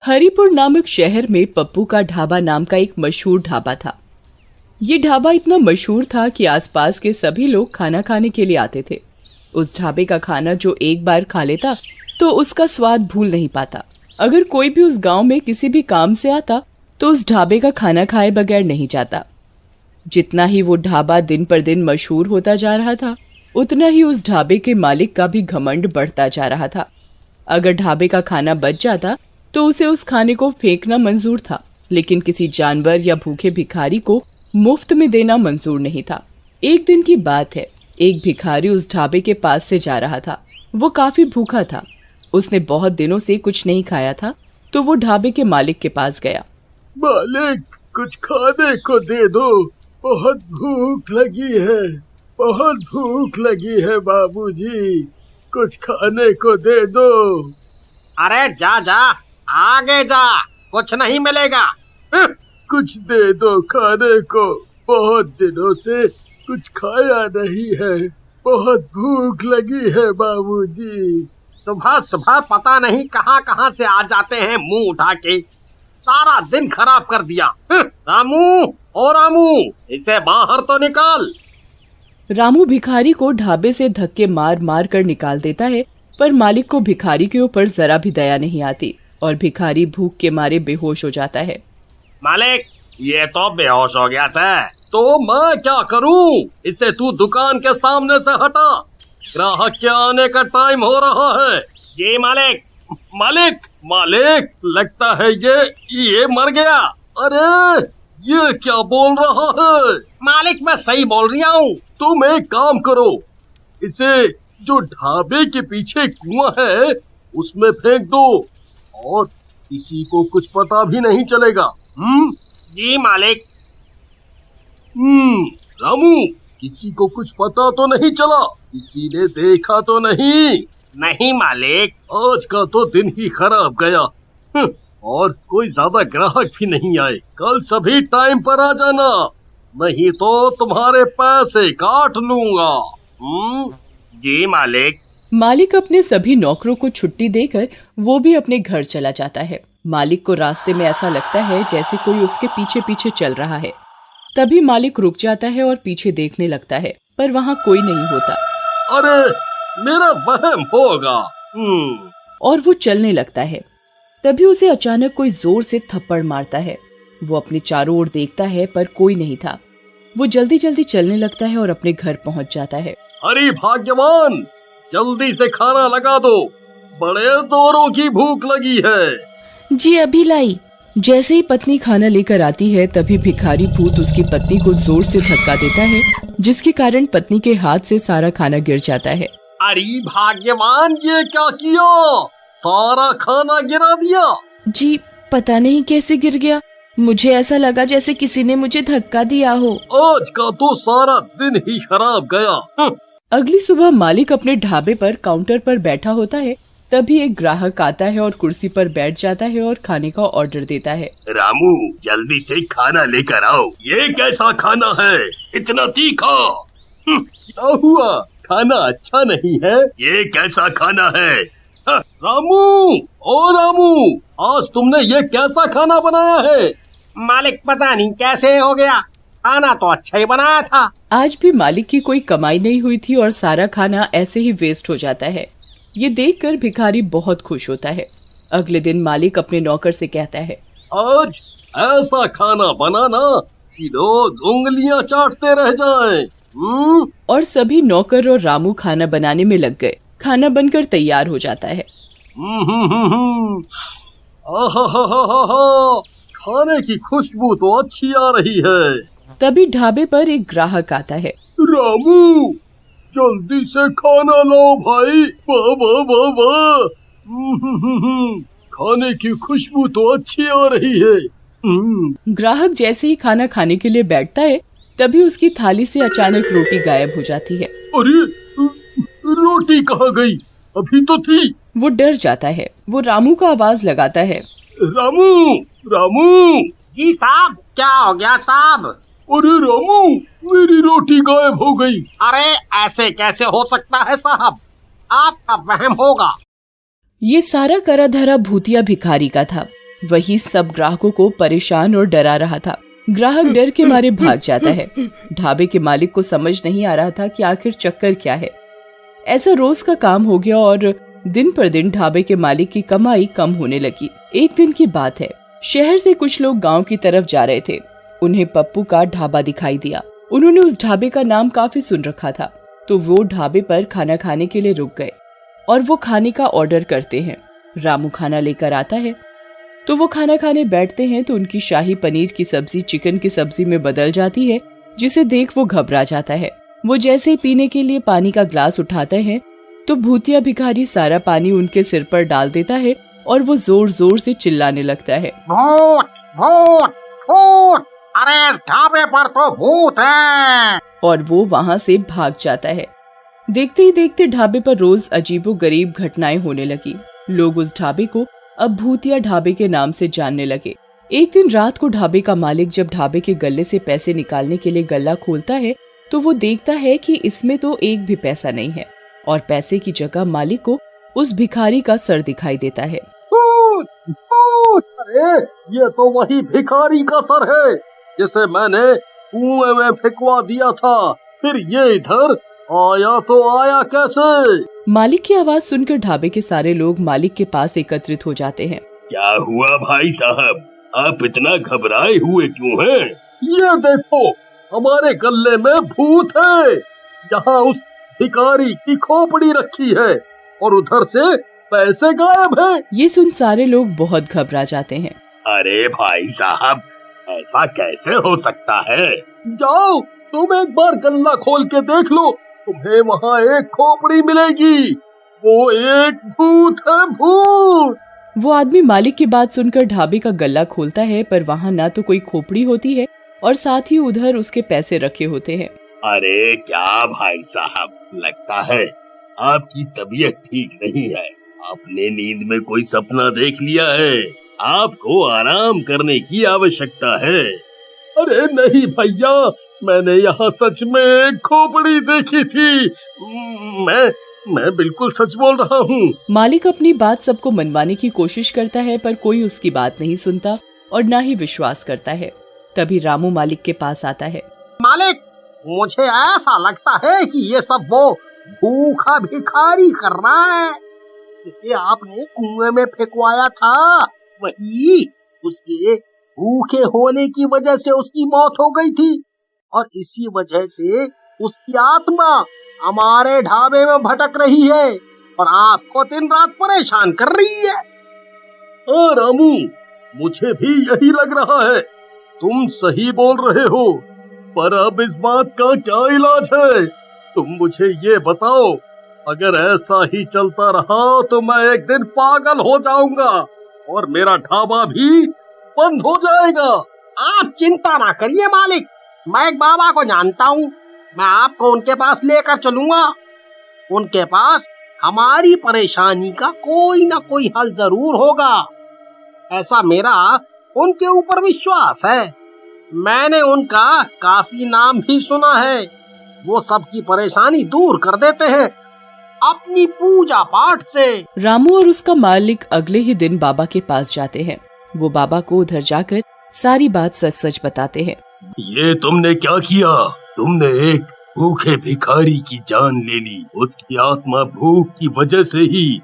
हरिपुर नामक शहर में पप्पू का ढाबा नाम का एक मशहूर ढाबा था। ये ढाबा इतना मशहूर था कि आसपास के सभी लोग खाना खाने के लिए आते थे। उस ढाबे का खाना जो एक बार खा लेता तो उसका स्वाद भूल नहीं पाता। अगर कोई भी उस गांव में किसी भी काम से आता तो उस ढाबे का खाना खाए बगैर नहीं जाता। जितना ही वो ढाबा दिन पर दिन मशहूर होता जा रहा था, उतना ही उस ढाबे के मालिक का भी घमंड बढ़ता जा रहा था। अगर ढाबे का खाना बच जाता तो उसे उस खाने को फेंकना मंजूर था, लेकिन किसी जानवर या भूखे भिखारी को मुफ्त में देना मंजूर नहीं था। एक दिन की बात है, एक भिखारी उस ढाबे के पास से जा रहा था। वो काफी भूखा था। उसने बहुत दिनों से कुछ नहीं खाया था, तो वो ढाबे के मालिक के पास गया। मालिक, कुछ खाने को दे दो, बहुत भूख लगी है, बहुत भूख लगी है बाबूजी, कुछ खाने को दे दो। अरे जा जा, आगे जा, कुछ नहीं मिलेगा। कुछ दे दो खाने को, बहुत दिनों से कुछ खाया नहीं है, बहुत भूख लगी है बाबूजी। सुबह सुबह पता नहीं कहाँ कहाँ से आ जाते हैं मुंह उठा के, सारा दिन खराब कर दिया। रामू, ओ रामू, इसे बाहर तो निकाल। रामू भिखारी को ढाबे से धक्के मार मार कर निकाल देता है, पर मालिक को भिखारी के ऊपर जरा भी दया नहीं आती और भिखारी भूख के मारे बेहोश हो जाता है। मालिक, ये तो बेहोश हो गया है, तो मैं क्या करूं? इसे तू दुकान के सामने से हटा, ग्राहक के आने का टाइम हो रहा है। जी मालिक। मालिक, मालिक, लगता है ये मर गया। अरे ये क्या बोल रहा है? मालिक, मैं सही बोल रहा हूँ। तुम एक काम करो, इसे जो ढाबे के पीछे कुआं है उसमें फेंक दो और किसी को कुछ पता भी नहीं चलेगा। जी मालिक। रामू, किसी को कुछ पता तो नहीं चला? किसी ने देखा तो नहीं? नहीं मालिक। आज का तो दिन ही खराब गया। और कोई ज्यादा ग्राहक भी नहीं आए। कल सभी टाइम पर आ जाना, नहीं तो तुम्हारे पैसे काट लूंगा। जी मालिक। मालिक अपने सभी नौकरों को छुट्टी देकर वो भी अपने घर चला जाता है। मालिक को रास्ते में ऐसा लगता है जैसे कोई उसके पीछे पीछे चल रहा है। तभी मालिक रुक जाता है और पीछे देखने लगता है, पर वहाँ कोई नहीं होता। अरे मेरा वहम होगा। और वो चलने लगता है। तभी उसे अचानक कोई जोर से थप्पड़ मारता है। वो अपने चारों ओर देखता है, पर कोई नहीं था। वो जल्दी जल्दी चलने लगता है और अपने घर पहुँच जाता है। अरे भाग्यवान, जल्दी से खाना लगा दो, बड़े जोरों की भूख लगी है। जी अभी लाई। जैसे ही पत्नी खाना लेकर आती है, तभी भिखारी भूत उसकी पत्नी को जोर से धक्का देता है, जिसके कारण पत्नी के हाथ से सारा खाना गिर जाता है। अरे भाग्यवान, ये क्या किया? सारा खाना गिरा दिया। जी पता नहीं कैसे गिर गया, मुझे ऐसा लगा जैसे किसी ने मुझे धक्का दिया हो। आज का तो सारा दिन ही खराब गया। अगली सुबह मालिक अपने ढाबे पर काउंटर पर बैठा होता है। तभी एक ग्राहक आता है और कुर्सी पर बैठ जाता है और खाने का ऑर्डर देता है। रामू, जल्दी से खाना लेकर आओ। ये कैसा खाना है, इतना तीखा? क्या हुआ, खाना अच्छा नहीं है? ये कैसा खाना है? रामू, ओ रामू, आज तुमने ये कैसा खाना बनाया है? मालिक, पता नहीं कैसे हो गया, खाना तो अच्छा ही बनाया था। आज भी मालिक की कोई कमाई नहीं हुई थी और सारा खाना ऐसे ही वेस्ट हो जाता है। ये देखकर भिखारी बहुत खुश होता है। अगले दिन मालिक अपने नौकर से कहता है, आज ऐसा खाना बनाना कि लोग उंगलियां चाटते रह जाएं। और सभी नौकर और रामू खाना बनाने में लग गए। खाना बनकर तैयार हो जाता है। खाने की खुशबू तो अच्छी आ रही है। तभी ढाबे पर एक ग्राहक आता है। रामू, जल्दी से खाना लाओ भाई। वाह वाह वाह वाह, खाने की खुशबू तो अच्छी आ रही है। ग्राहक जैसे ही खाना खाने के लिए बैठता है, तभी उसकी थाली से अचानक रोटी गायब हो जाती है। अरे रोटी कहाँ गई? अभी तो थी। वो डर जाता है। वो रामू का आवाज लगाता है। रामू, रामू। जी साहब, क्या हो गया साहब? अरे रामू, मेरी रोटी गायब हो गई। अरे ऐसे कैसे हो सकता है साहब, आपका वहम होगा। ये सारा करा धरा भूतिया भिखारी का था। वही सब ग्राहकों को परेशान और डरा रहा था। ग्राहक डर के मारे भाग जाता है। ढाबे के मालिक को समझ नहीं आ रहा था कि आखिर चक्कर क्या है। ऐसा रोज का काम हो गया और दिन पर दिन ढाबे के मालिक की कमाई कम होने लगी। एक दिन की बात है, शहर से कुछ लोग गांव की तरफ जा रहे थे। उन्हें पप्पू का ढाबा दिखाई दिया। उन्होंने उस ढाबे का नाम काफी सुन रखा था, तो वो ढाबे पर खाना खाने के लिए रुक गए और वो खाने का ऑर्डर करते हैं। रामू खाना लेकर आता है तो वो खाना खाने बैठते हैं तो उनकी शाही पनीर की सब्जी चिकन की सब्जी में बदल जाती है, जिसे देख वो घबरा जाता है। वो जैसे ही पीने के लिए पानी का ग्लास उठाते हैं तो भूतिया भिखारी सारा पानी उनके सिर पर डाल देता है और वो जोर जोर से चिल्लाने लगता है, भूत भूत भूत, अरे इस ढाबे पर तो भूत है। और वो वहाँ से भाग जाता है। देखते ही देखते ढाबे पर रोज अजीबोगरीब घटनाएं होने लगी। लोग उस ढाबे को अब भूतिया ढाबे के नाम से जानने लगे। एक दिन रात को ढाबे का मालिक जब ढाबे के गल्ले से पैसे निकालने के लिए गल्ला खोलता है तो वो देखता है कि इसमें तो एक भी पैसा नहीं है और पैसे की जगह मालिक को उस भिखारी का सर दिखाई देता है। भूत भूत, अरे ये तो वही भिखारी का सर है जिसे मैंने कुएं में फेंकवा दिया था। फिर ये इधर आया तो आया कैसे? मालिक की आवाज सुनकर ढाबे के सारे लोग मालिक के पास एकत्रित हो जाते हैं। क्या हुआ भाई साहब, आप इतना घबराए हुए क्यों हैं? ये देखो, हमारे गल्ले में भूत है। यहाँ उस भिखारी की खोपड़ी रखी है और उधर से पैसे गायब हैं। ये सुन सारे लोग बहुत घबरा जाते हैं। अरे भाई साहब, ऐसा कैसे हो सकता है? जाओ, तुम एक बार गल्ला खोल के देख लो, तुम्हें वहाँ एक खोपड़ी मिलेगी। वो एक भूत है, भूत। वो आदमी मालिक की बात सुनकर ढाबे का गल्ला खोलता है, पर वहाँ ना तो कोई खोपड़ी होती है और साथ ही उधर उसके पैसे रखे होते हैं। अरे क्या भाई साहब, लगता है आपकी तबीयत ठीक नहीं है। आपने नींद में कोई सपना देख लिया है। आपको आराम करने की आवश्यकता है। अरे नहीं भैया, मैंने यहाँ सच में एक खोपड़ी देखी थी। मैं बिल्कुल सच बोल रहा हूँ। मालिक अपनी बात सबको मनवाने की कोशिश करता है, पर कोई उसकी बात नहीं सुनता और ना ही विश्वास करता है। तभी रामू मालिक के पास आता है। मालिक, मुझे ऐसा लगता है कि ये सब वो भूखा भिखारी कर रहा है जिसे आपने कुएं में फेंकवाया था। वही उसके भूखे होने की वजह से उसकी मौत हो गई थी और इसी वजह से उसकी आत्मा हमारे ढाबे में भटक रही है और आपको दिन रात परेशान कर रही है। हाँ रामू, मुझे भी यही लग रहा है। तुम सही बोल रहे हो, पर अब इस बात का क्या इलाज है? तुम मुझे ये बताओ। अगर ऐसा ही चलता रहा तो मैं एक दिन पागल हो जाऊंगा और मेरा ढाबा भी बंद हो जाएगा। आप चिंता ना करिए मालिक, मैं एक बाबा को जानता हूँ। मैं आपको उनके पास लेकर चलूंगा। उनके पास हमारी परेशानी का कोई ना कोई हल जरूर होगा। ऐसा मेरा उनके ऊपर विश्वास है। मैंने उनका काफी नाम भी सुना है। वो सबकी परेशानी दूर कर देते हैं अपनी पूजा पाठ से। रामू और उसका मालिक अगले ही दिन बाबा के पास जाते हैं। वो बाबा को उधर जाकर सारी बात सच सच बताते हैं। ये तुमने क्या किया? तुमने एक भूखे भिखारी की जान ले ली। उसकी आत्मा भूख की वजह से ही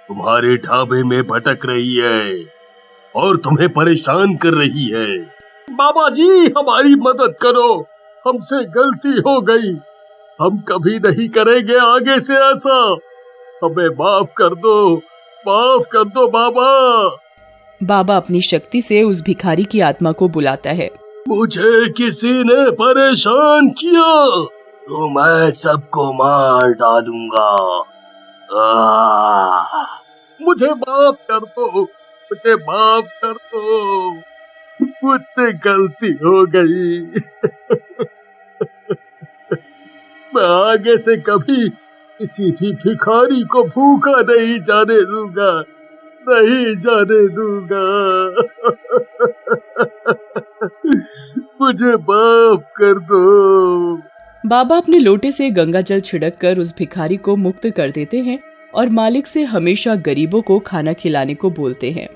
तुम्हारे ढाबे में भटक रही है और तुम्हें परेशान कर रही है। बाबा जी, हमारी मदद करो, हमसे गलती हो गई। हम कभी नहीं करेंगे आगे से ऐसा। हमें माफ कर दो बाबा। बाबा अपनी शक्ति से उस भिखारी की आत्मा को बुलाता है। मुझे किसी ने परेशान किया तो मैं सबको मार डालूंगा। मुझे माफ कर दो, मुझे माफ कर दो, मुझसे गलती हो गई। मैं आगे से कभी किसी भी भिखारी को भूखा नहीं जाने दूंगा, नहीं जाने दूंगा। मुझे माफ कर दो। बाबा अपने लोटे से गंगा जल छिड़क कर उस भिखारी को मुक्त कर देते हैं और मालिक से हमेशा गरीबों को खाना खिलाने को बोलते हैं।